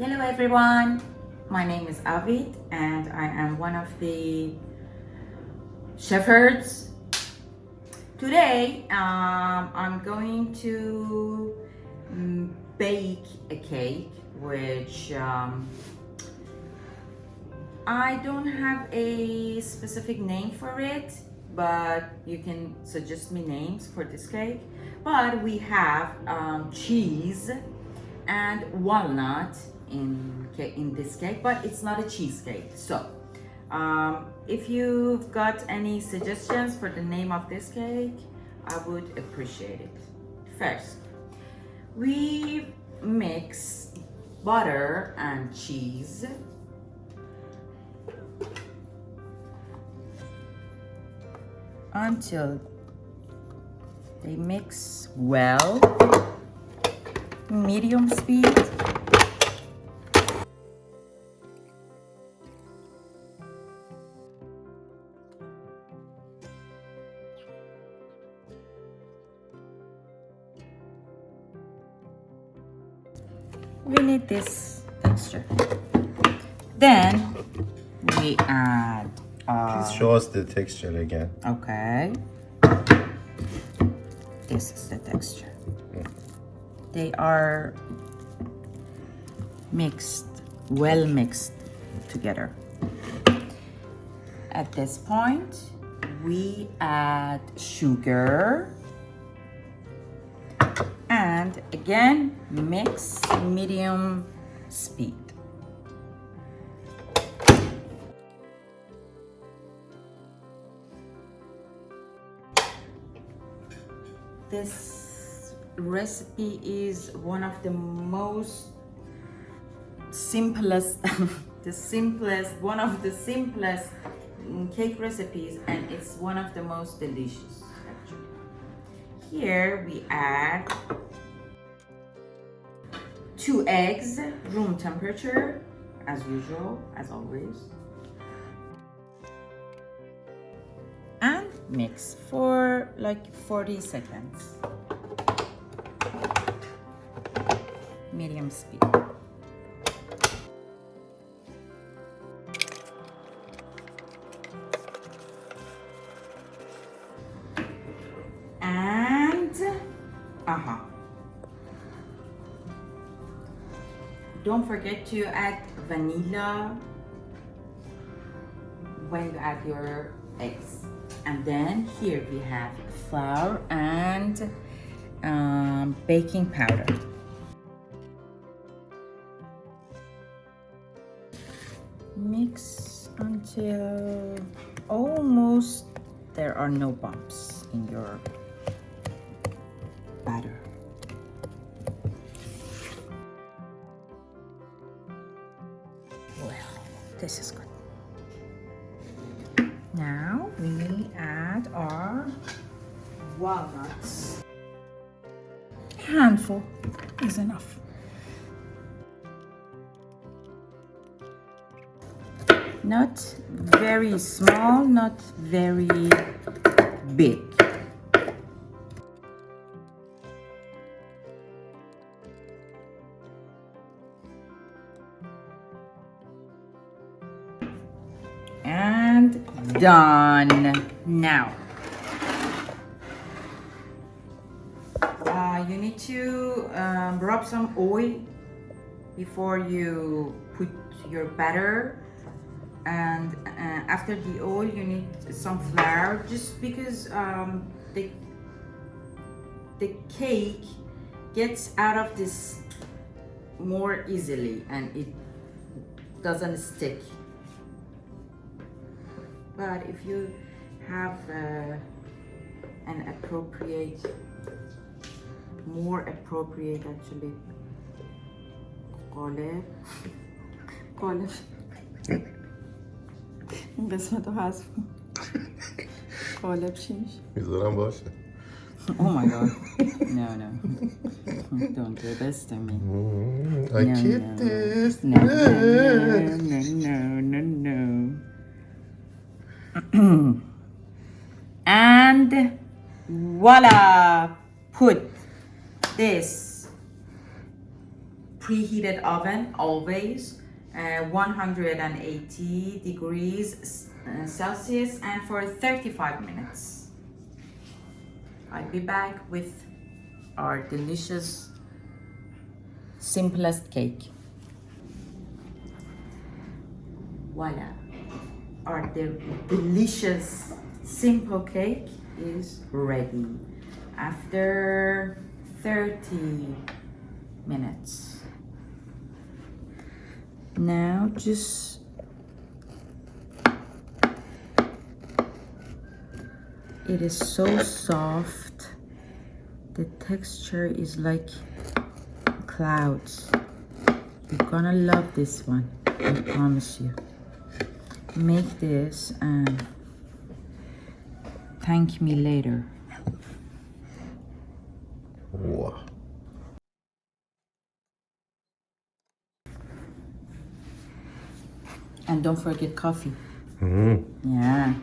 Hello everyone, my name is Avid and I am one of the shepherds. Today I'm going to bake a cake which I don't have a specific name for it, but you can suggest me names for this cake. But we have cheese and walnut in this cake, but it's not a cheesecake. So if you've got any suggestions for the name of this cake, I would appreciate it. First, we mix butter and cheese. Until they mix well, medium speed. We need this texture. Then we add. Please show us the texture again. Okay. This is the texture. They are mixed, well mixed together. At this point, we add sugar. And again, mix medium speed. This recipe is one of the most simplest, one of the simplest cake recipes, and it's one of the most delicious actually. Here we add 2 eggs, room temperature, as usual, as always. And mix for like 40 seconds. Medium speed. And don't forget to add vanilla when you add your eggs. And then here we have flour and baking powder. Mix until almost there are no bumps in your batter. Well, this is good. Now we add our walnuts. A handful is enough. Not very small, not very big. And done. Now you need to rub some oil before you put your batter, and after the oil you need some flour, just because the cake gets out of this more easily and it doesn't stick. But if you have an appropriate, more appropriate actually, قالب این قسمت رو حذف کن. قالب چی میشه؟ میذارم باشه. Oh my god. No. Don't do this to me. I can't this. No. And voila! Put this preheated oven always, 180 degrees Celsius, and for 35 minutes. I'll be back with our delicious, simplest cake. Voila, our delicious, simple cake is ready after 30 minutes. Now just it is so soft. The texture is like clouds. You're gonna love this one, I promise you. Make this and thank me later. Wow. And don't forget coffee. Mm. Yeah.